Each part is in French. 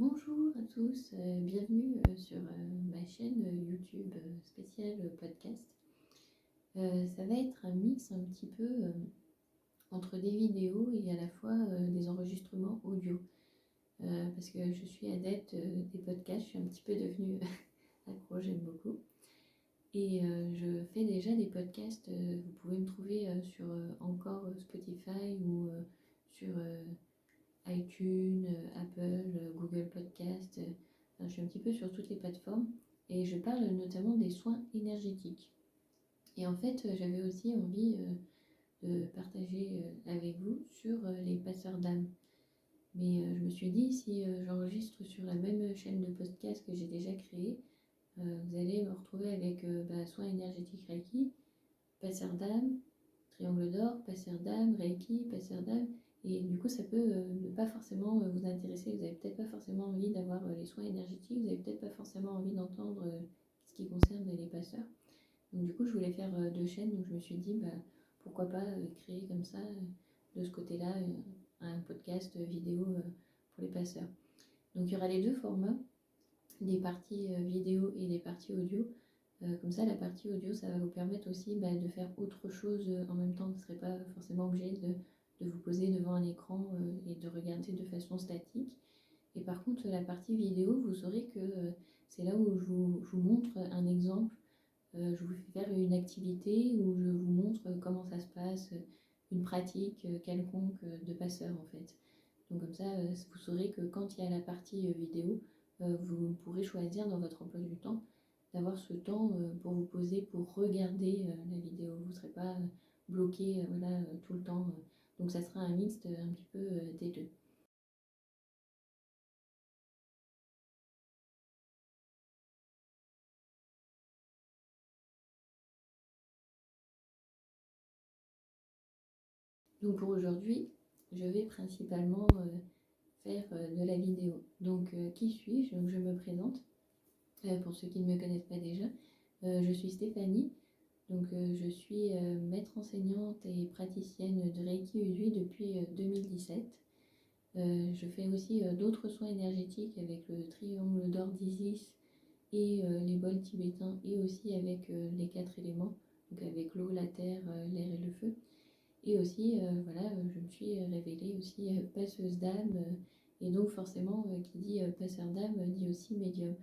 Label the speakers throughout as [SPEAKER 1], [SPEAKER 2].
[SPEAKER 1] Bonjour à tous, bienvenue sur ma chaîne YouTube spéciale podcast. Ça va être un mix un petit peu entre des vidéos et à la fois des enregistrements audio. Parce que je suis adepte des podcasts, je suis un petit peu devenue accro, j'aime beaucoup. Et je fais déjà des podcasts, vous pouvez me trouver sur encore Spotify ou sur iTunes, Apple, Google Podcast. Enfin, je suis un petit peu sur toutes les plateformes et je parle notamment des soins énergétiques. Et en fait, j'avais aussi envie de partager avec vous sur les passeurs d'âme. Mais je me suis dit, si j'enregistre sur la même chaîne de podcast que j'ai déjà créée, vous allez me retrouver avec soins énergétiques Reiki, passeurs d'âme, triangle d'or, passeur d'âme, Reiki, passeur d'âme. Et du coup, ça peut ne pas forcément vous intéresser. Vous n'avez peut-être pas forcément envie d'avoir les soins énergétiques. Vous n'avez peut-être pas forcément envie d'entendre ce qui concerne les passeurs. Donc du coup, je voulais faire deux chaînes. Donc je me suis dit, pourquoi pas créer comme ça, de ce côté-là, un podcast vidéo pour les passeurs. Donc il y aura les deux formats, des parties vidéo et des parties audio. Comme ça, la partie audio, ça va vous permettre aussi de faire autre chose en même temps. Vous ne serez pas forcément obligé de vous poser devant un écran et de regarder de façon statique. Et par contre, la partie vidéo, vous saurez que c'est là où je vous montre un exemple. Je vous fais faire une activité où je vous montre comment ça se passe, une pratique quelconque de passeur en fait. Donc comme ça, vous saurez que quand il y a la partie vidéo, vous pourrez choisir dans votre emploi du temps d'avoir ce temps pour vous poser, pour regarder la vidéo. Vous ne serez pas bloqué tout le temps. Donc ça sera un mixte un petit peu des deux. Donc pour aujourd'hui, je vais principalement faire de la vidéo. Donc qui suis-je? Donc je me présente. Pour ceux qui ne me connaissent pas déjà, je suis Stéphanie. Donc je suis maître enseignante et praticienne de Reiki Udui depuis 2017. Je fais aussi d'autres soins énergétiques avec le triangle d'or d'Isis et les bols tibétains et aussi avec les quatre éléments, donc avec l'eau, la terre, l'air et le feu. Et aussi, je me suis révélée aussi passeuse d'âme. Et donc forcément, qui dit passeur d'âme dit aussi médium.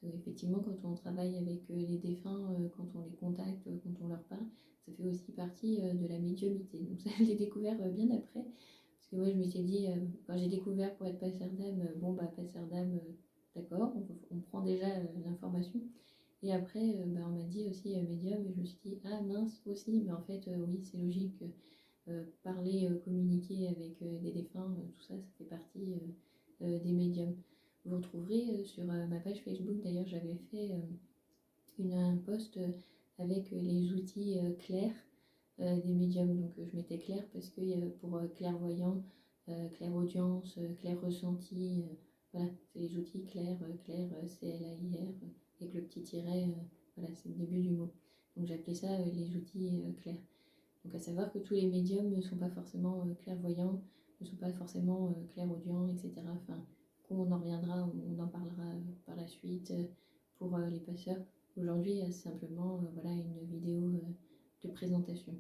[SPEAKER 1] Parce qu'effectivement, quand on travaille avec les défunts, quand on les contacte, quand on leur parle, ça fait aussi partie de la médiumité. Donc ça, je l'ai découvert bien après. Parce que moi, je me suis dit, quand j'ai découvert pour être passeur d'âme, passeur d'âme, d'accord, on prend déjà l'information. Et après, on m'a dit aussi médium, et je me suis dit, ah mince aussi, mais en fait, oui, c'est logique. Parler, communiquer avec des défunts, tout ça, ça fait partie des médiums. Vous retrouverez sur ma page Facebook, d'ailleurs, j'avais fait un post avec les outils clairs des médiums. Donc je mettais clair parce que pour clairvoyant, clairaudience, clair ressenti, voilà, c'est les outils clairs, clair, CLAIR, avec le petit tiret, voilà, c'est le début du mot. Donc j'appelais ça les outils clairs. Donc à savoir que tous les médiums ne sont pas forcément clairvoyants, ne sont pas forcément clairaudients, etc. Enfin, on en reviendra, on en parlera par la suite pour les passeurs. Aujourd'hui, c'est simplement une vidéo de présentation.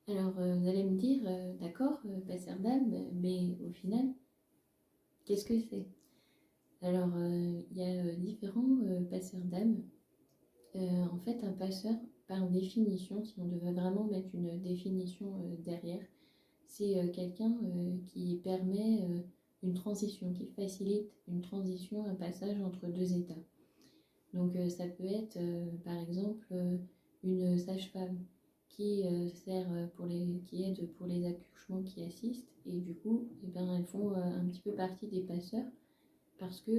[SPEAKER 1] Alors vous allez me dire, d'accord, passeur d'âme, mais au final, qu'est-ce que c'est? Alors il y a différents passeurs d'âme. En fait, un passeur, par définition, si on devait vraiment mettre une définition derrière, c'est quelqu'un qui permet une transition, qui facilite une transition, un passage entre deux états. Donc ça peut être par exemple une sage-femme qui sert qui aide pour les accouchements, qui assistent, et du coup, elles font un petit peu partie des passeurs parce que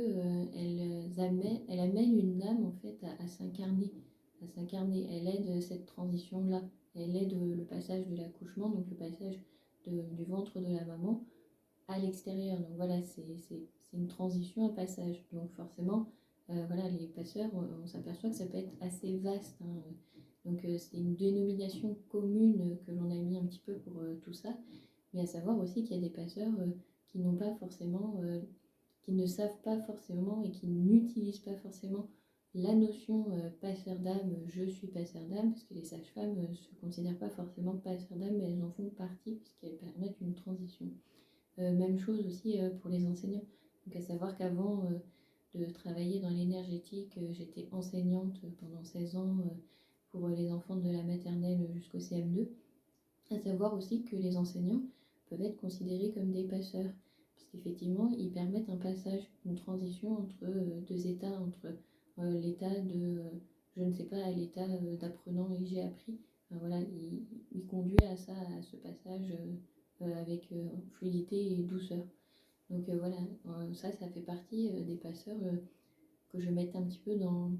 [SPEAKER 1] elle amène une âme en fait à s'incarner, Elle aide cette transition-là, elle aide le passage de l'accouchement, donc le passage du ventre de la maman à l'extérieur. Donc voilà, c'est une transition, un passage. Donc forcément, voilà, les passeurs, on s'aperçoit que ça peut être assez vaste, hein. Donc c'est une dénomination commune que l'on a mis un petit peu pour tout ça, mais à savoir aussi qu'il y a des passeurs qui n'ont pas forcément, qui ne savent pas forcément et qui n'utilisent pas forcément la notion passeur d'âme, je suis passeur d'âme, parce que les sages-femmes ne se considèrent pas forcément passeurs d'âme, mais elles en font partie puisqu'elles permettent une transition. Même chose aussi pour les enseignants. Donc à savoir qu'avant de travailler dans l'énergétique, j'étais enseignante pendant 16 ans pour les enfants de la maternelle jusqu'au CM2. À savoir aussi que les enseignants peuvent être considérés comme des passeurs, parce qu'effectivement, ils permettent un passage, une transition entre deux états, entre l'état de je ne sais pas à l'état d'apprenant et j'ai appris. Enfin, voilà, il conduit à ça, à ce passage avec fluidité et douceur. Donc voilà, ça fait partie des passeurs que je mette un petit peu dans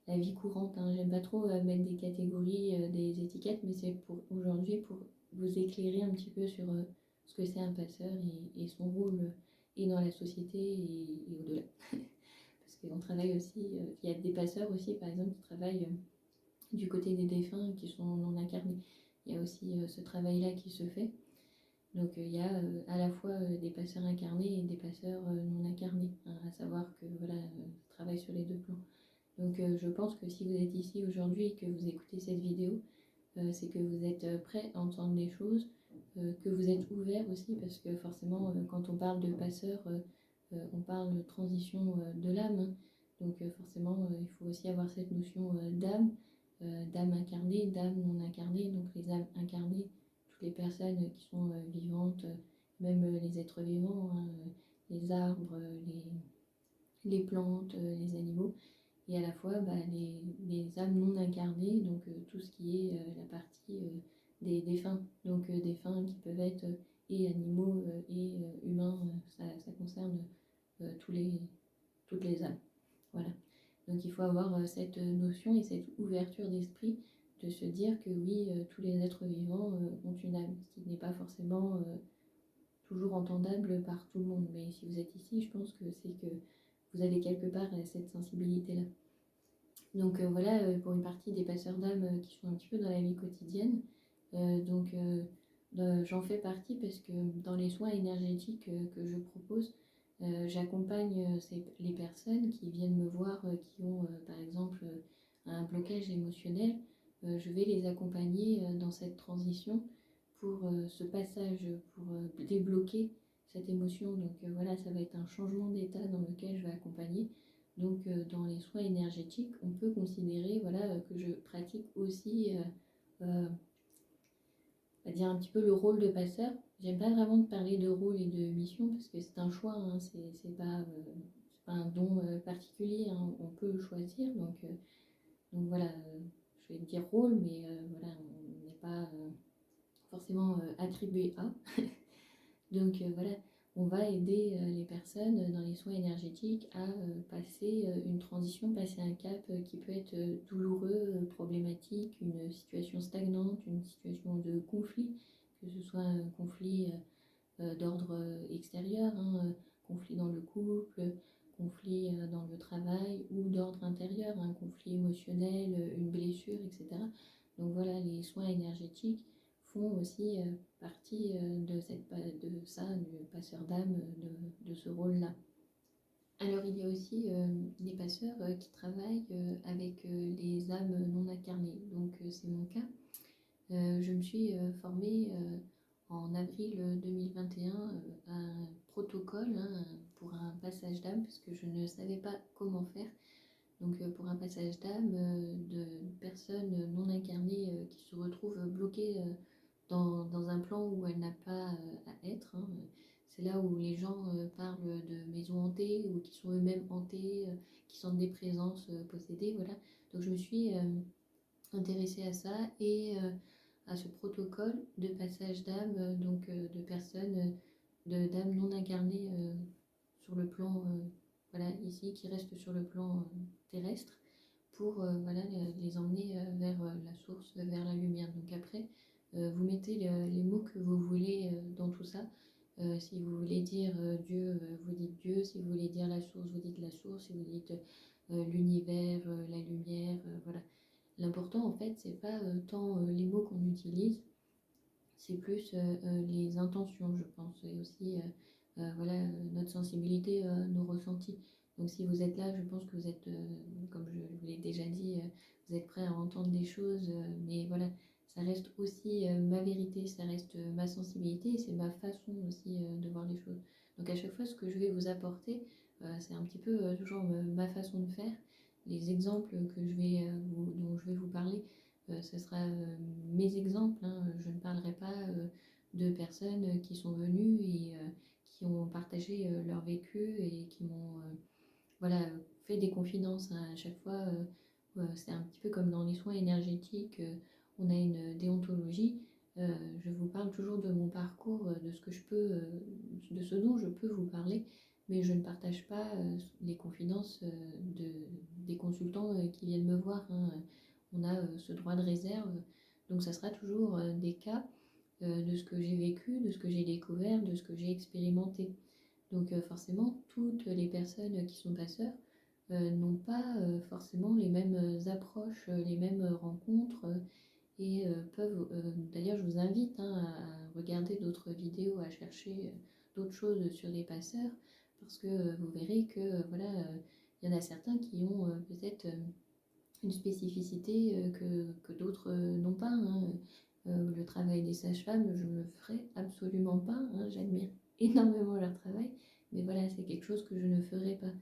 [SPEAKER 1] la vie courante, hein. J'aime pas trop mettre des catégories, des étiquettes, mais c'est pour aujourd'hui pour vous éclairer un petit peu sur ce que c'est un passeur et son rôle et dans la société et au-delà. Parce qu'on travaille aussi, il y a des passeurs aussi par exemple qui travaillent du côté des défunts qui sont non incarnés. Il y a aussi ce travail-là qui se fait. Donc il y a à la fois des passeurs incarnés et des passeurs non incarnés, hein, à savoir que voilà, je travaille sur les deux plans. Donc je pense que si vous êtes ici aujourd'hui et que vous écoutez cette vidéo, c'est que vous êtes prêt à entendre des choses, que vous êtes ouvert aussi, parce que forcément quand on parle de passeur, on parle de transition de l'âme, hein. Donc forcément il faut aussi avoir cette notion d'âme, d'âme incarnée, d'âme non incarnée. Donc les âmes incarnées, toutes les personnes qui sont vivantes, même les êtres vivants, hein, les arbres, les plantes, les animaux, et à la fois les âmes non incarnées, donc tout ce qui est la partie des défunts, donc défunts qui peuvent être et animaux et humains, ça concerne toutes les âmes. Voilà. Donc il faut avoir cette notion et cette ouverture d'esprit de se dire que oui, tous les êtres vivants ont une âme, ce qui n'est pas forcément toujours entendable par tout le monde. Mais si vous êtes ici, je pense que c'est que vous avez quelque part cette sensibilité-là. Donc voilà pour une partie des passeurs d'âme qui sont un petit peu dans la vie quotidienne. Donc j'en fais partie parce que dans les soins énergétiques que je propose, j'accompagne les personnes qui viennent me voir, qui ont par exemple un blocage émotionnel. Je vais les accompagner dans cette transition pour ce passage, pour débloquer cette émotion. Donc voilà, ça va être un changement d'état dans lequel je vais accompagner. Donc dans les soins énergétiques, on peut considérer voilà, que je pratique aussi on va dire un petit peu le rôle de passeur. J'aime pas vraiment parler de rôle et de mission parce que c'est un choix, hein, c'est pas un don particulier, hein, on peut choisir. Donc voilà, je vais dire rôle, mais voilà, on n'est pas forcément attribué à. Donc voilà, on va aider les personnes dans les soins énergétiques à passer une transition, passer un cap qui peut être douloureux, problématique, une situation stagnante, une situation de conflit, que ce soit un conflit d'ordre extérieur, hein, conflit dans le couple, conflit dans le travail ou d'ordre intérieur, un conflit émotionnel, une blessure, etc. Donc voilà, les soins énergétiques font aussi partie de ça, du passeur d'âme, de ce rôle-là. Alors il y a aussi des passeurs qui travaillent avec les âmes non incarnées, donc c'est mon cas. Je me suis formée en avril 2021 à un protocole, hein, pour un passage d'âme, parce que je ne savais pas comment faire. Donc pour un passage d'âme de personnes non incarnées qui se retrouvent bloquées dans un plan où elle n'a pas à être, hein. C'est là où les gens parlent de maisons hantées ou qui sont eux-mêmes hantés, qui sentent des présences possédées, voilà. Donc je me suis intéressée à ça et à ce protocole de passage d'âme, donc de personnes, d'âmes non incarnées sur le plan, voilà, ici, qui restent sur le plan terrestre pour voilà, les emmener vers la source, vers la lumière. Donc après, vous mettez les mots que vous voulez dans tout ça. Si vous voulez dire Dieu, vous dites Dieu. Si vous voulez dire la source, vous dites la source. Si vous dites l'univers, la lumière, voilà. L'important en fait, c'est pas tant les mots qu'on utilise, c'est plus les intentions, je pense, et aussi voilà, notre sensibilité, nos ressentis. Donc si vous êtes là, je pense que vous êtes, comme je vous l'ai déjà dit, vous êtes prêt à entendre des choses, mais voilà, ça reste aussi ma vérité, ça reste ma sensibilité, et c'est ma façon aussi de voir les choses. Donc à chaque fois, ce que je vais vous apporter, c'est un petit peu toujours ma façon de faire. Les exemples que dont je vais vous parler, ce sera mes exemples, hein. Je ne parlerai pas de personnes qui sont venues et qui ont partagé leur vécu et qui m'ont voilà, fait des confidences, hein. À chaque fois, c'est un petit peu comme dans les soins énergétiques, on a une déontologie. Je vous parle toujours de mon parcours, de ce que je peux, de ce dont je peux vous parler, mais je ne partage pas les confidences des consultants qui viennent me voir, hein. On a ce droit de réserve, donc ça sera toujours des cas de ce que j'ai vécu, de ce que j'ai découvert, de ce que j'ai expérimenté. Donc forcément, toutes les personnes qui sont passeurs n'ont pas forcément les mêmes approches, les mêmes rencontres et peuvent... D'ailleurs, je vous invite, hein, à regarder d'autres vidéos, à chercher d'autres choses sur les passeurs, parce que vous verrez que voilà, il y en a certains qui ont peut-être une spécificité que d'autres n'ont pas, hein. Le travail des sages-femmes, je ne le ferai absolument pas, hein. J'admire énormément leur travail, mais voilà, c'est quelque chose que je ne ferai pas.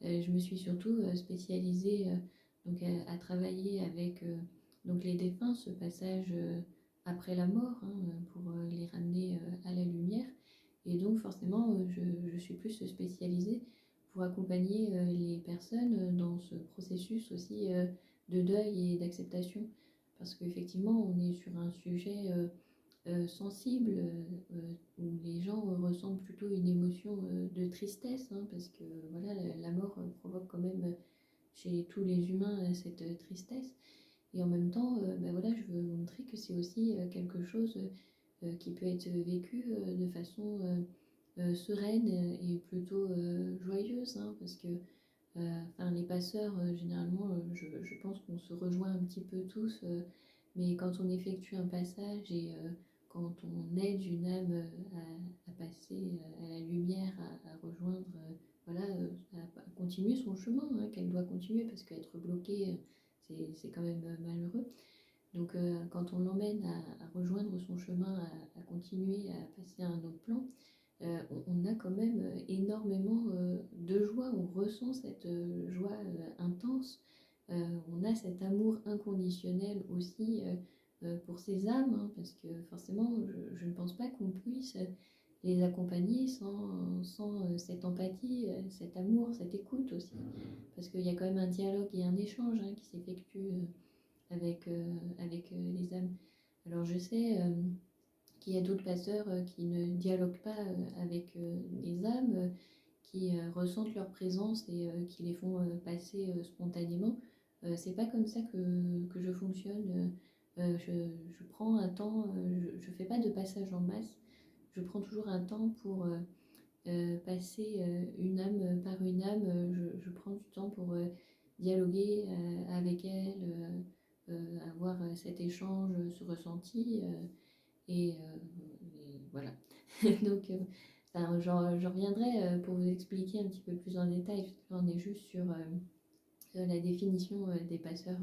[SPEAKER 1] Je me suis surtout spécialisée donc à travailler avec donc les défunts, ce passage après la mort, hein, pour les ramener à la lumière. Et donc forcément, je suis plus spécialisée pour accompagner les personnes dans ce processus aussi de deuil et d'acceptation. Parce qu'effectivement, on est sur un sujet sensible, où les gens ressentent plutôt une émotion de tristesse, hein, parce que voilà, la mort provoque quand même chez tous les humains cette tristesse. Et en même temps, ben voilà, je veux montrer que c'est aussi quelque chose qui peut être vécu de façon sereine et plutôt joyeuse, hein, parce que enfin, les passeurs, généralement, je pense qu'on se rejoint un petit peu tous, mais quand on effectue un passage et quand on aide une âme à passer à la lumière, à rejoindre, voilà, à continuer son chemin, hein, qu'elle doit continuer, parce qu'être bloqué, c'est quand même malheureux. Donc quand on l'emmène à rejoindre son chemin, à continuer, à passer à un autre plan, on a quand même énormément de joie, on ressent cette joie intense, on a cet amour inconditionnel aussi pour ces âmes, hein, parce que forcément, je ne pense pas qu'on puisse les accompagner sans cette empathie, cet amour, cette écoute aussi, parce qu'il y a quand même un dialogue et un échange, hein, qui s'effectue avec les âmes. Alors je sais qu'il y a d'autres passeurs qui ne dialoguent pas avec les âmes, qui ressentent leur présence et qui les font passer spontanément. C'est pas comme ça que je fonctionne. Je prends un temps, je fais pas de passage en masse. Je prends toujours un temps pour passer une âme par une âme. Je prends du temps pour dialoguer avec elle, avoir cet échange, ce ressenti. Et voilà. Donc, enfin, j'en reviendrai pour vous expliquer un petit peu plus en détail. Là, on est juste sur la définition des passeurs,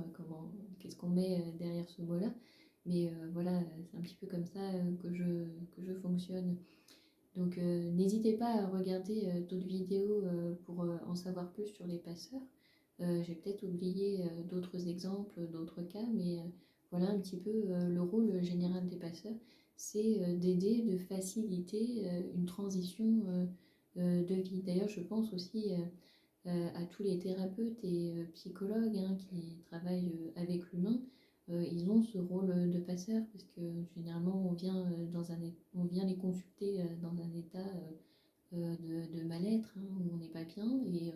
[SPEAKER 1] qu'est-ce qu'on met derrière ce mot-là. Mais voilà, c'est un petit peu comme ça que je fonctionne. Donc, n'hésitez pas à regarder d'autres vidéos pour en savoir plus sur les passeurs. J'ai peut-être oublié d'autres exemples, d'autres cas, mais voilà un petit peu le rôle général des passeurs, c'est d'aider, de faciliter une transition de vie. D'ailleurs, je pense aussi à tous les thérapeutes et psychologues, hein, qui travaillent avec l'humain. Ils ont ce rôle de passeur parce que généralement on vient les consulter dans un état de mal-être, hein, où on n'est pas bien, et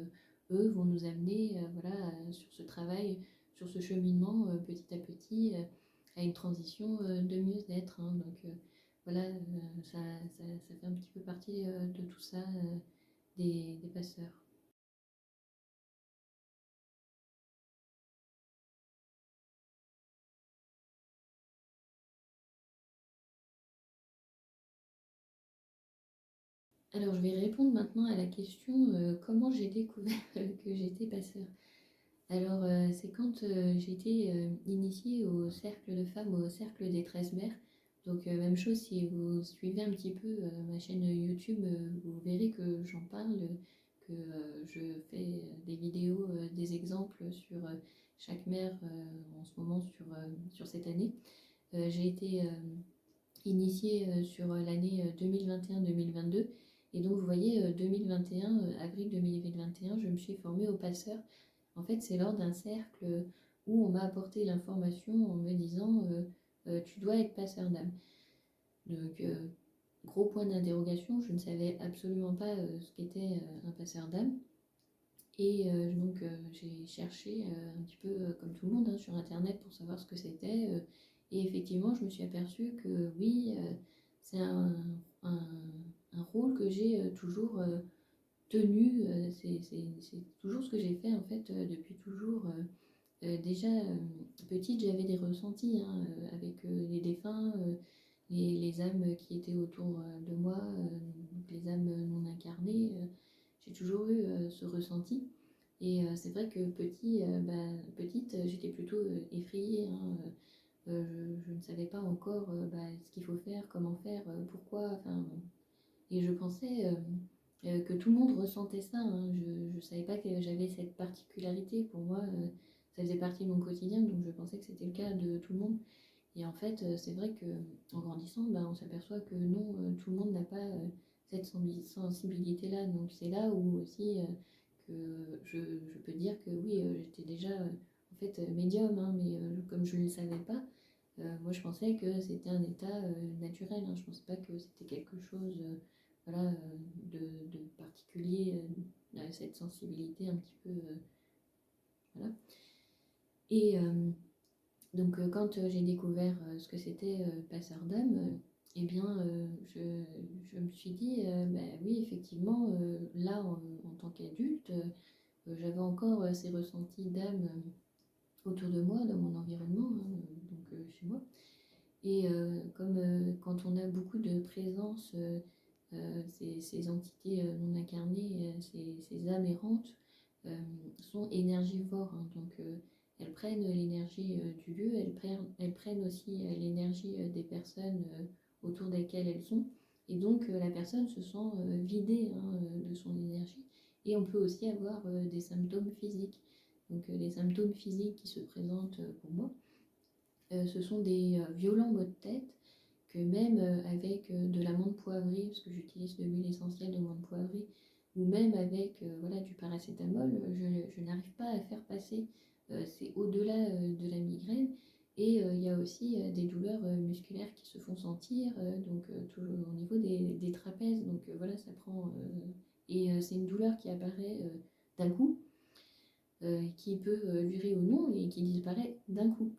[SPEAKER 1] eux vont nous amener voilà, sur ce travail, sur ce cheminement petit à petit à une transition de mieux-être, hein. Donc voilà, ça fait un petit peu partie de tout ça, des passeurs. Alors, je vais répondre maintenant à la question comment j'ai découvert que j'étais passeur. Alors, c'est quand j'ai été initiée au cercle de femmes, au cercle des 13 mères. Donc, même chose, si vous suivez un petit peu ma chaîne YouTube, vous verrez que j'en parle, que je fais des vidéos, des exemples sur chaque mère en ce moment, sur cette année. J'ai été initiée sur l'année 2021-2022. Et donc, vous voyez, 2021, avril 2021, je me suis formée au passeur. En fait, c'est lors d'un cercle où on m'a apporté l'information en me disant tu dois être passeur d'âme. Donc, gros point d'interrogation, je ne savais absolument pas ce qu'était un passeur d'âme. Et donc, j'ai cherché un petit peu comme tout le monde sur Internet pour savoir ce que c'était. Et effectivement, je me suis aperçue que oui, c'est un, un rôle que j'ai toujours tenu. C'est toujours ce que j'ai fait en fait depuis toujours. Déjà, petite, j'avais des ressentis avec les défunts, les âmes qui étaient autour de moi, donc les âmes non incarnées. J'ai toujours eu ce ressenti. Et c'est vrai que petite, j'étais plutôt effrayée. Je ne savais pas encore ce qu'il faut faire, comment faire, pourquoi. Enfin, et je pensais que tout le monde ressentait ça. Je ne savais pas que j'avais cette particularité. Pour moi, ça faisait partie de mon quotidien, donc je pensais que c'était le cas de tout le monde. Et en fait, c'est vrai qu'en grandissant, on s'aperçoit que non, tout le monde n'a pas cette sensibilité-là. Donc c'est là où aussi que je peux dire que oui, j'étais déjà en fait médium, mais comme je ne le savais pas, moi je pensais que c'était un état naturel. Je ne pensais pas que c'était quelque chose voilà, de particulier, cette sensibilité un petit peu. Voilà. Et donc quand j'ai découvert ce que c'était passeur d'âme, eh bien je me suis dit, oui, effectivement, là en tant qu'adulte, j'avais encore ces ressentis d'âme autour de moi, dans mon environnement, donc chez moi. Et comme quand on a beaucoup de présence, ces entités non incarnées, ces âmes errantes, sont énergivores. Donc elles prennent l'énergie du lieu, elles prennent aussi l'énergie des personnes autour desquelles elles sont. Et donc la personne se sent vidée de son énergie. Et on peut aussi avoir des symptômes physiques. Donc les symptômes physiques qui se présentent pour moi, ce sont des violents maux de tête que même avec de l'amande poivrée, parce que j'utilise de l'huile essentielle de menthe poivrée, ou même avec voilà, du paracétamol, je n'arrive pas à faire passer. C'est au-delà de la migraine. Et il y a aussi des douleurs musculaires qui se font sentir, donc toujours au niveau des trapèzes. Donc voilà, ça prend. Et c'est une douleur qui apparaît d'un coup, qui peut durer ou non, et qui disparaît d'un coup,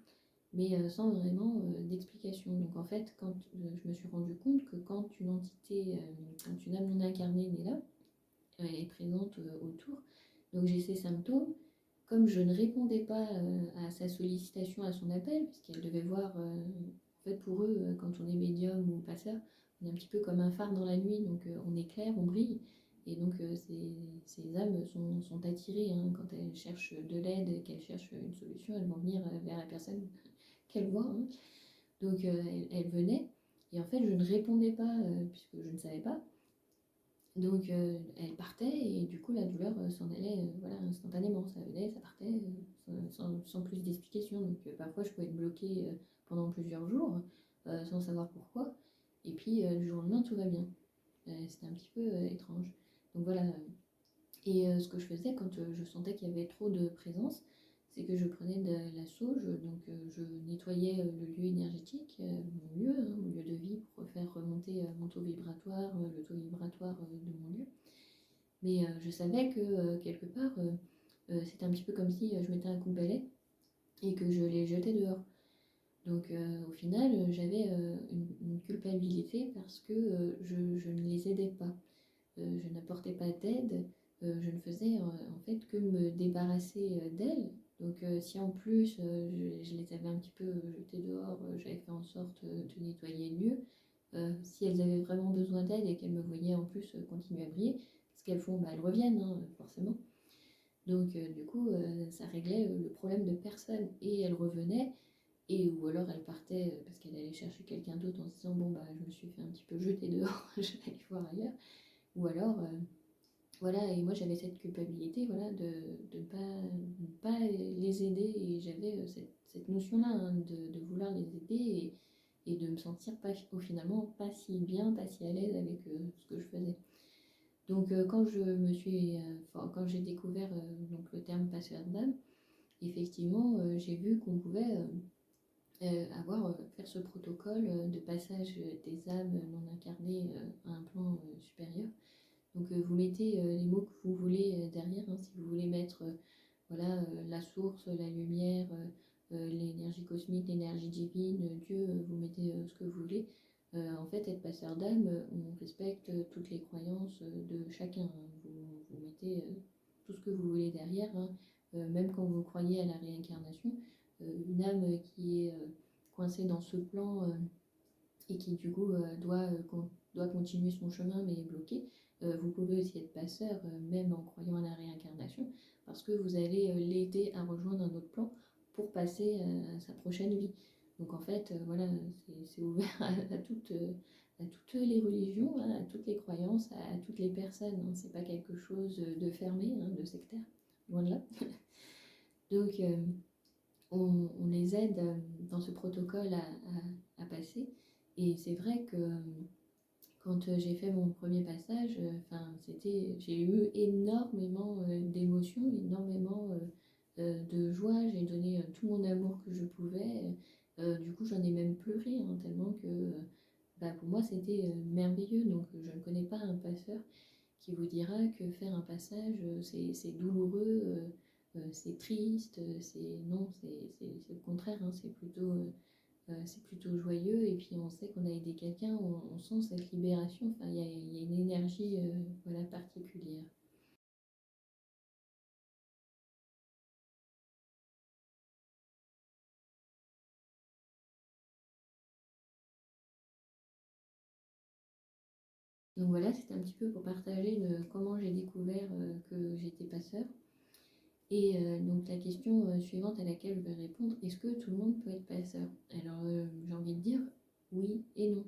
[SPEAKER 1] mais sans vraiment d'explication. Donc en fait, quand je me suis rendu compte que quand une entité, quand une âme non incarnée est là, est présente autour, donc j'ai ces symptômes, comme je ne répondais pas à sa sollicitation, à son appel, puisqu'elle devait voir, en fait pour eux, quand on est médium ou passeur, on est un petit peu comme un phare dans la nuit, donc on éclaire, on brille, et donc ces âmes sont attirées quand elles cherchent de l'aide, qu'elles cherchent une solution, elles vont venir vers la personne qu'elles voient. Donc elle venait, et en fait je ne répondais pas puisque je ne savais pas. Donc elle partait, et du coup la douleur s'en allait voilà, instantanément. Ça venait, ça partait sans plus d'explication. Donc parfois je pouvais être bloquée pendant plusieurs jours sans savoir pourquoi. Et puis du jour au lendemain tout va bien. C'était un petit peu étrange. Donc voilà. Et ce que je faisais quand je sentais qu'il y avait trop de présence, c'est que je prenais de la sauge, donc je nettoyais le lieu énergétique, mon lieu de vie, pour faire remonter mon taux vibratoire, le taux vibratoire de mon lieu. Mais je savais que quelque part, c'était un petit peu comme si je mettais un coup de balai et que je les jetais dehors. Donc au final, j'avais une culpabilité parce que je ne les aidais pas. Je n'apportais pas d'aide, je ne faisais en fait que me débarrasser d'elles. Donc si en plus je les avais un petit peu jetées dehors, j'avais fait en sorte de nettoyer le lieu, si elles avaient vraiment besoin d'aide et qu'elles me voyaient en plus continuer à briller, ce qu'elles font, elles reviennent, hein, forcément. Donc du coup, ça réglait le problème de personne. Et elles revenaient, ou alors elles partaient parce qu'elles allaient chercher quelqu'un d'autre en se disant bon je me suis fait un petit peu jeter dehors, je vais aller voir ailleurs. Ou alors voilà, et moi j'avais cette culpabilité, voilà, de ne pas les aider, et j'avais cette notion-là, hein, de vouloir les aider, et de me sentir finalement pas si bien, pas si à l'aise avec ce que je faisais. Donc quand j'ai découvert donc le terme passeur d'âme, effectivement j'ai vu qu'on pouvait faire ce protocole de passage des âmes non incarnées à un plan supérieur. Donc vous mettez les mots que vous voulez derrière, hein, si vous voulez mettre voilà, la source, la lumière, l'énergie cosmique, l'énergie divine, Dieu, vous mettez ce que vous voulez. En fait, être passeur d'âme, on respecte toutes les croyances de chacun, hein. Vous mettez tout ce que vous voulez derrière, hein. Même quand vous croyez à la réincarnation, une âme qui est coincée dans ce plan et qui du coup doit continuer son chemin mais est bloquée, vous pouvez aussi être passeur, même en croyant à la réincarnation, parce que vous allez l'aider à rejoindre un autre plan pour passer à sa prochaine vie. Donc en fait, voilà, c'est ouvert à toutes les religions, hein, à toutes les croyances, à toutes les personnes, hein. C'est pas quelque chose de fermé, hein, de sectaire, loin de là. Donc on les aide dans ce protocole à passer. Et c'est vrai que quand j'ai fait mon premier passage, j'ai eu énormément d'émotions, énormément de joie. J'ai donné tout mon amour que je pouvais. Du coup, j'en ai même pleuré, hein, tellement que pour moi, c'était merveilleux. Donc, je ne connais pas un passeur qui vous dira que faire un passage, c'est douloureux, c'est triste. Non, c'est le contraire, hein, c'est plutôt joyeux, et puis on sait qu'on a aidé quelqu'un, on sent cette libération, enfin il y a une énergie voilà, particulière. Donc voilà, c'était un petit peu pour partager comment j'ai découvert que j'étais passeur. Et donc la question suivante à laquelle je vais répondre, est-ce que tout le monde peut être passeur? Alors j'ai envie de dire oui et non.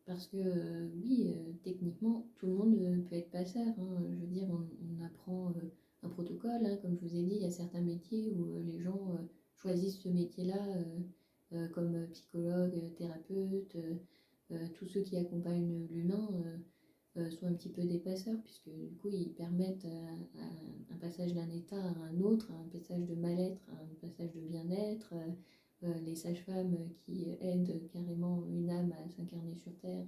[SPEAKER 1] Parce que oui, techniquement, tout le monde peut être passeur, hein. Je veux dire, on apprend un protocole, hein. Comme je vous ai dit, il y a certains métiers où les gens choisissent ce métier-là, comme psychologue, thérapeute, tous ceux qui accompagnent l'humain sont un petit peu des passeurs, puisque du coup, ils permettent un passage d'un état à un autre, un passage de mal-être à un passage de bien-être. Les sages-femmes qui aident carrément une âme à s'incarner sur Terre,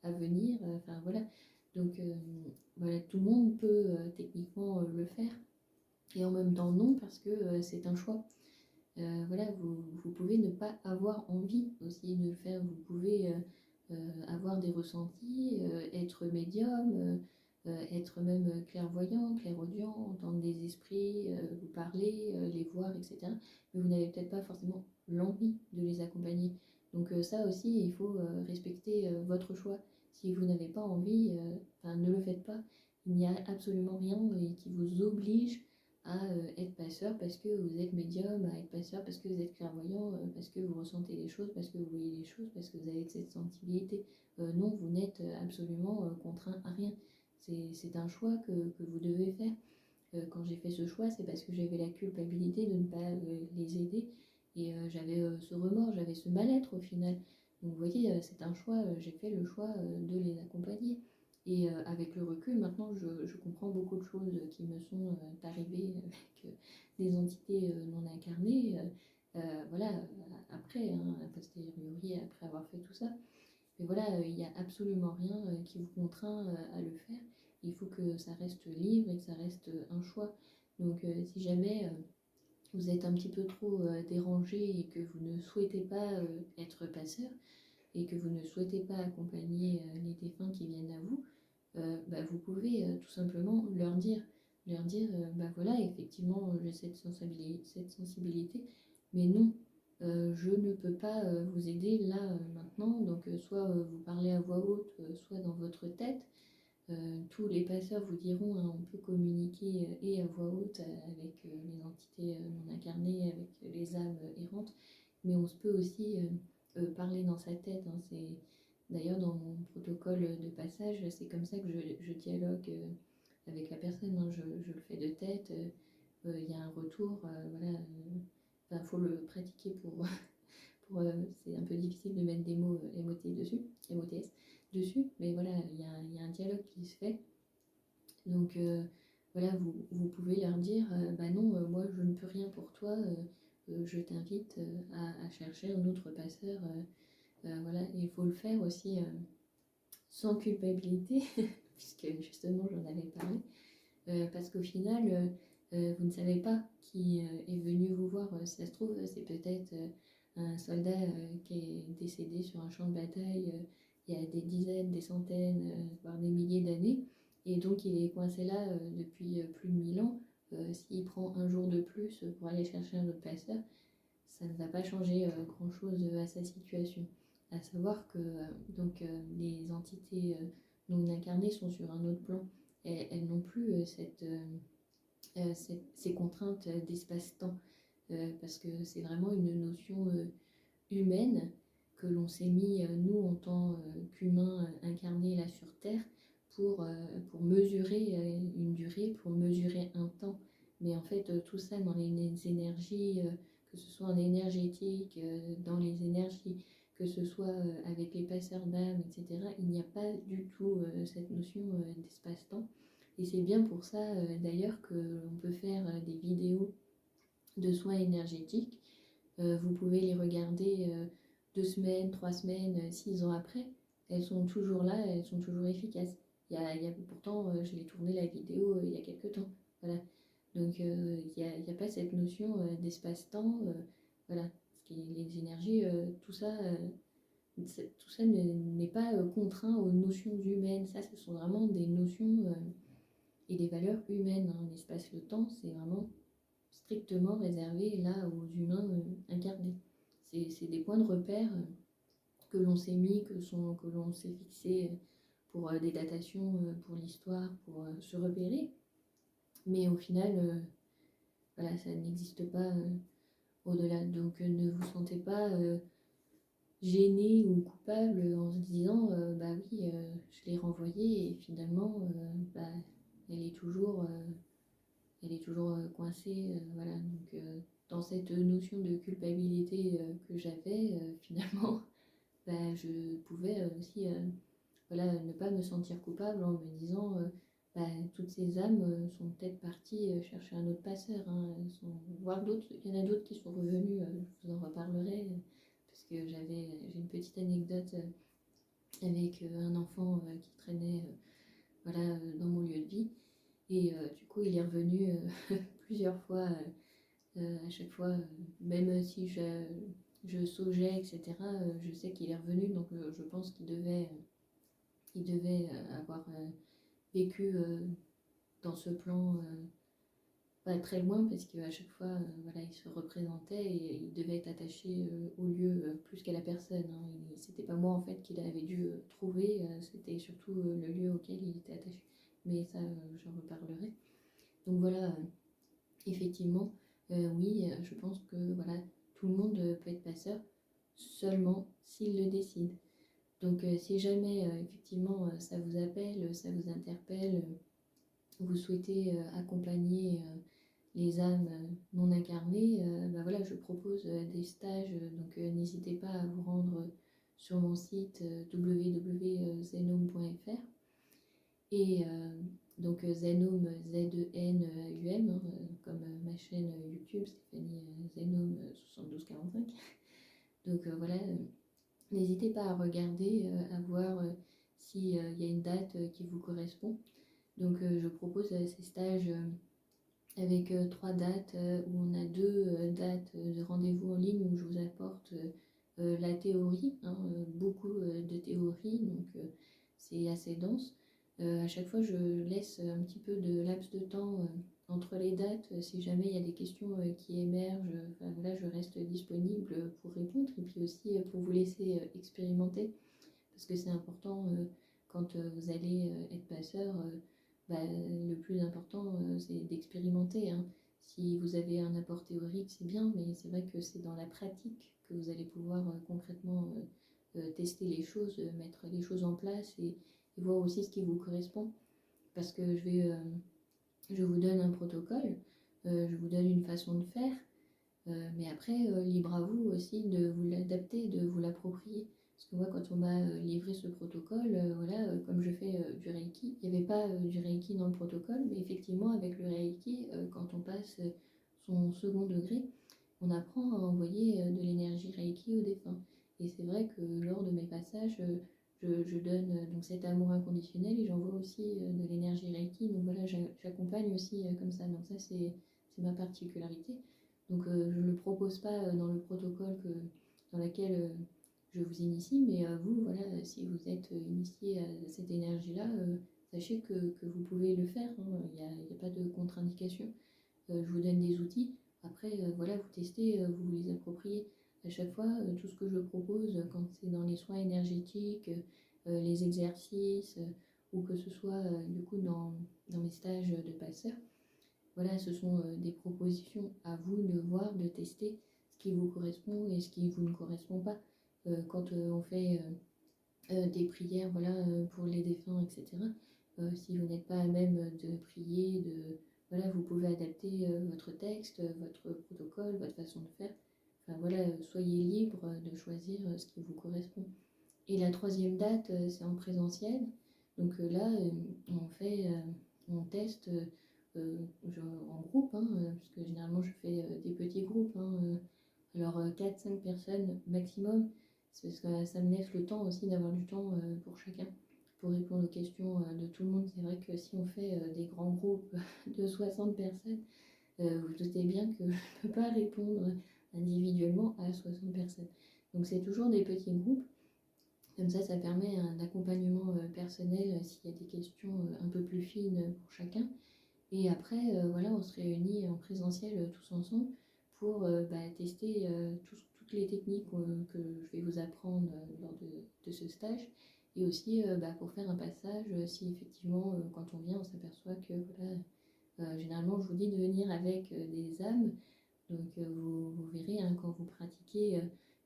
[SPEAKER 1] à venir. Enfin voilà. Donc voilà, tout le monde peut techniquement le faire. Et en même temps non, parce que c'est un choix. Voilà, vous pouvez ne pas avoir envie aussi de le faire. Vous pouvez avoir des ressentis, être médium, être même clairvoyant, clairaudient, entendre des esprits, vous parler, les voir, etc. Mais vous n'avez peut-être pas forcément l'envie de les accompagner. Donc ça aussi, il faut respecter votre choix. Si vous n'avez pas envie, ne le faites pas. Il n'y a absolument rien qui vous oblige à être passeur parce que vous êtes médium, à être passeur parce que vous êtes clairvoyant, parce que vous ressentez les choses, parce que vous voyez les choses, parce que vous avez cette sensibilité. Non, vous n'êtes absolument contraint à rien. C'est un choix que vous devez faire. Quand j'ai fait ce choix, c'est parce que j'avais la culpabilité de ne pas les aider, et j'avais ce remords, j'avais ce mal-être au final. Donc vous voyez, c'est un choix, j'ai fait le choix de les accompagner. Et avec le recul, maintenant, je comprends beaucoup de choses qui me sont arrivées avec des entités non incarnées. Voilà, après, hein, a posteriori, après avoir fait tout ça. Mais voilà, il n'y a absolument rien qui vous contraint à le faire. Il faut que ça reste libre et que ça reste un choix. Donc si jamais vous êtes un petit peu trop dérangé et que vous ne souhaitez pas être passeur, et que vous ne souhaitez pas accompagner les défunts qui viennent à vous, vous pouvez tout simplement leur dire, voilà, effectivement, j'ai cette sensibilité, mais non, je ne peux pas vous aider là maintenant, donc soit vous parlez à voix haute, soit dans votre tête. Tous les passeurs vous diront, hein, on peut communiquer et à voix haute avec les entités non incarnées, avec les âmes errantes, mais on se peut aussi parler dans sa tête. Hein. C'est d'ailleurs dans mon protocole de passage, c'est comme ça que je dialogue avec la personne. Hein. Je le fais de tête. Il y a un retour, voilà. Enfin, faut le pratiquer pour, c'est un peu difficile de mettre des mots MOT dessus, MOTS dessus, mais voilà, il y a un dialogue qui se fait. Donc voilà, vous pouvez leur dire, bah non, moi je ne peux rien pour toi, je t'invite à chercher un autre passeur. Voilà, il faut le faire aussi sans culpabilité, puisque justement j'en avais parlé, parce qu'au final, vous ne savez pas qui est venu vous voir. Si ça se trouve, c'est peut-être un soldat qui est décédé sur un champ de bataille il y a des dizaines, des centaines, voire des milliers d'années, et donc il est coincé là depuis plus de 1000 ans. S'il prend un jour de plus pour aller chercher un autre passeur, ça ne va pas changer grand-chose à sa situation. À savoir que donc les entités non incarnées sont sur un autre plan. Elles n'ont plus ces contraintes d'espace-temps, parce que c'est vraiment une notion humaine que l'on s'est mis, nous, en tant qu'humains incarnés là sur Terre, pour mesurer une durée, pour mesurer un temps. Mais en fait, tout ça dans les énergies, que ce soit en énergétique, dans les énergies, que ce soit avec les passeurs d'âme, etc., il n'y a pas du tout cette notion d'espace-temps. Et c'est bien pour ça, d'ailleurs, qu'on peut faire des vidéos de soins énergétiques. Vous pouvez les regarder 2 semaines, 3 semaines, 6 ans après. Elles sont toujours là, elles sont toujours efficaces. Pourtant, je l'ai tourné la vidéo il y a quelques temps. Voilà. Donc, il n'y a pas cette notion d'espace-temps. Voilà. Parce que les énergies, tout ça n'est pas contraint aux notions humaines. Ça, ce sont vraiment des notions et des valeurs humaines. Hein. L'espace, le temps, c'est vraiment strictement réservé là aux humains incarnés. C'est des points de repère que l'on s'est mis, que l'on s'est fixé pour des datations, pour l'histoire, pour se repérer. Mais au final, voilà, ça n'existe pas au-delà. Donc ne vous sentez pas gêné ou coupable en se disant bah oui, je l'ai renvoyée et finalement bah, elle est toujours coincée. Voilà. Donc dans cette notion de culpabilité que j'avais, finalement, bah, je pouvais aussi voilà, ne pas me sentir coupable en me disant bah, toutes ces âmes sont peut-être parties chercher un autre passeur. Hein, voire d'autres, il y en a d'autres qui sont revenus, je vous en reparlerai, parce que j'ai une petite anecdote avec un enfant qui traînait voilà, dans mon lieu de vie. Et du coup, il est revenu plusieurs fois, à chaque fois, même si je saugeais, etc., je sais qu'il est revenu, donc je pense qu'il devait avoir vécu dans ce plan pas très loin, parce qu'à chaque fois, voilà, il se représentait et il devait être attaché au lieu plus qu'à la personne. Hein. C'était pas moi en fait qu'il avait dû trouver, c'était surtout le lieu auquel il était attaché. Mais ça, j'en reparlerai. Donc voilà, effectivement, oui, je pense que voilà, tout le monde peut être passeur seulement s'il le décide. Donc si jamais effectivement ça vous appelle, ça vous interpelle, vous souhaitez accompagner les âmes non incarnées, bah voilà, je propose des stages, donc n'hésitez pas à vous rendre sur mon site www.zenome.fr et donc Zenome, Z-E-N-U-M, hein, comme ma chaîne YouTube, Stéphanie Zenome 7245. Donc voilà, n'hésitez pas à regarder, à voir s'il y a une date qui vous correspond. Donc je propose ces stages avec 3 dates où on a 2 dates de rendez-vous en ligne où je vous apporte la théorie, hein, beaucoup de théorie, donc c'est assez dense. À chaque fois, je laisse un petit peu de laps de temps entre les dates, si jamais il y a des questions qui émergent, voilà, je reste disponible pour répondre et puis aussi pour vous laisser expérimenter parce que c'est important quand vous allez être passeur, le plus important c'est d'expérimenter, hein. Si vous avez un apport théorique, c'est bien, mais c'est vrai que c'est dans la pratique que vous allez pouvoir concrètement tester les choses, mettre les choses en place et voir aussi ce qui vous correspond. Parce que je vous donne un protocole, je vous donne une façon de faire, mais après, libre à vous aussi de vous l'adapter, de vous l'approprier. Parce que moi, quand on m'a livré ce protocole, voilà, comme je fais du Reiki, il n'y avait pas du Reiki dans le protocole, mais effectivement, avec le Reiki, quand on passe son second degré, on apprend à envoyer de l'énergie Reiki aux défunts. Et c'est vrai que lors de mes passages, je donne donc cet amour inconditionnel et j'envoie aussi de l'énergie Reiki. Donc voilà, j'accompagne aussi comme ça. Donc ça, c'est ma particularité. Donc je ne le propose pas dans le protocole dans lequel je vous initie, mais vous, voilà, si vous êtes initié à cette énergie-là, sachez que vous pouvez le faire, hein. Il n'y a pas de contre-indication. Je vous donne des outils. Après, voilà, vous testez, vous les appropriez. À chaque fois, tout ce que je propose, quand c'est dans les soins énergétiques, les exercices, ou que ce soit du coup dans mes stages de passeur, voilà, ce sont des propositions à vous de voir, de tester ce qui vous correspond et ce qui vous ne correspond pas. Quand on fait des prières, voilà, pour les défunts, etc. Si vous n'êtes pas à même de prier, voilà, vous pouvez adapter votre texte, votre protocole, votre façon de faire. Enfin voilà, soyez libre de choisir ce qui vous correspond. Et la troisième date, c'est en présentiel. Donc là, on teste en groupe, hein, puisque généralement je fais des petits groupes, hein, alors 4-5 personnes maximum, parce que ça me laisse le temps aussi d'avoir du temps pour chacun, pour répondre aux questions de tout le monde. C'est vrai que si on fait des grands groupes de 60 personnes, vous doutez bien que je ne peux pas répondre individuellement à 60 personnes. Donc c'est toujours des petits groupes. Comme ça permet un accompagnement personnel s'il y a des questions un peu plus fines pour chacun. Et après, voilà, on se réunit en présentiel tous ensemble pour tester toutes les techniques que je vais vous apprendre lors de ce stage. Et aussi pour faire un passage, si effectivement, quand on vient, on s'aperçoit que, voilà, généralement, je vous dis de venir avec des âmes. Donc, vous verrez, hein, quand vous pratiquez,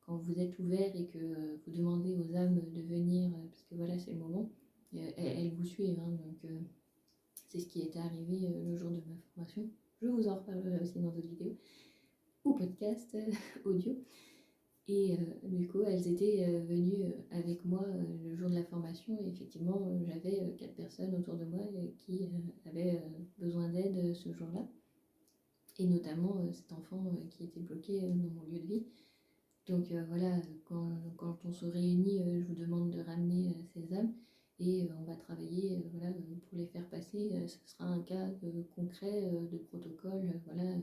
[SPEAKER 1] quand vous êtes ouvert et que vous demandez aux âmes de venir, parce que voilà, c'est le moment, elles vous suivent, hein, donc c'est ce qui était arrivé le jour de ma formation. Je vous en reparlerai aussi dans d'autres vidéos ou podcasts audio. Et du coup, elles étaient venues avec moi le jour de la formation. Et effectivement, j'avais 4 personnes autour de moi qui avaient besoin d'aide ce jour-là. Et notamment cet enfant qui était bloqué dans mon lieu de vie. Donc voilà, quand on se réunit, je vous demande de ramener ces âmes et on va travailler voilà, pour les faire passer. Ce sera un cas concret de protocole, voilà,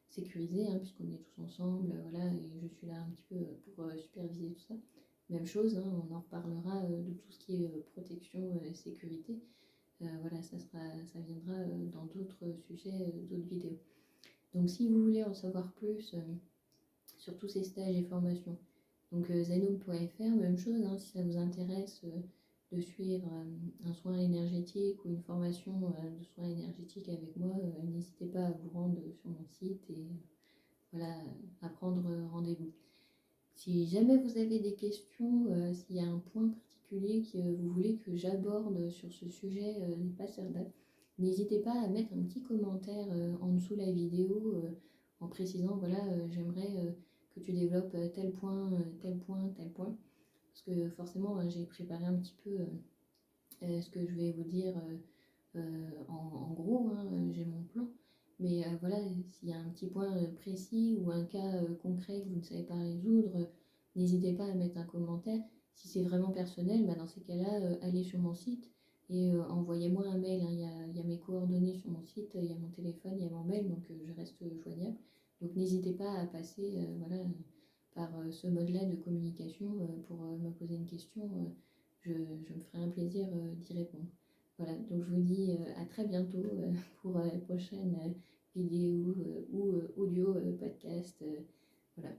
[SPEAKER 1] sécurisé, hein, puisqu'on est tous ensemble, voilà, et je suis là un petit peu pour superviser tout ça. Même chose, hein, on en reparlera de tout ce qui est protection et sécurité. Voilà, ça viendra dans d'autres sujets, d'autres vidéos. Donc si vous voulez en savoir plus sur tous ces stages et formations, donc zenoom.fr, même chose, hein, si ça vous intéresse de suivre un soin énergétique ou une formation de soins énergétiques avec moi, n'hésitez pas à vous rendre sur mon site et voilà, à prendre rendez-vous. Si jamais vous avez des questions, s'il y a un point particulier que vous voulez que j'aborde sur ce sujet des passeurs d'actes, n'hésitez pas à mettre un petit commentaire en dessous de la vidéo en précisant voilà, j'aimerais que tu développes tel point, tel point, tel point. Parce que forcément, j'ai préparé un petit peu ce que je vais vous dire en gros, hein, j'ai mon plan. Mais voilà, s'il y a un petit point précis ou un cas concret que vous ne savez pas résoudre, n'hésitez pas à mettre un commentaire. Si c'est vraiment personnel, dans ces cas-là, allez sur mon site et envoyez-moi un mail, hein. Il y a mes coordonnées sur mon site, il y a mon téléphone, il y a mon mail, donc je reste joignable. Donc n'hésitez pas à passer voilà, par ce mode-là de communication pour me poser une question. Je me ferai un plaisir d'y répondre. Voilà, donc je vous dis à très bientôt pour la prochaine vidéo ou audio podcast. Voilà.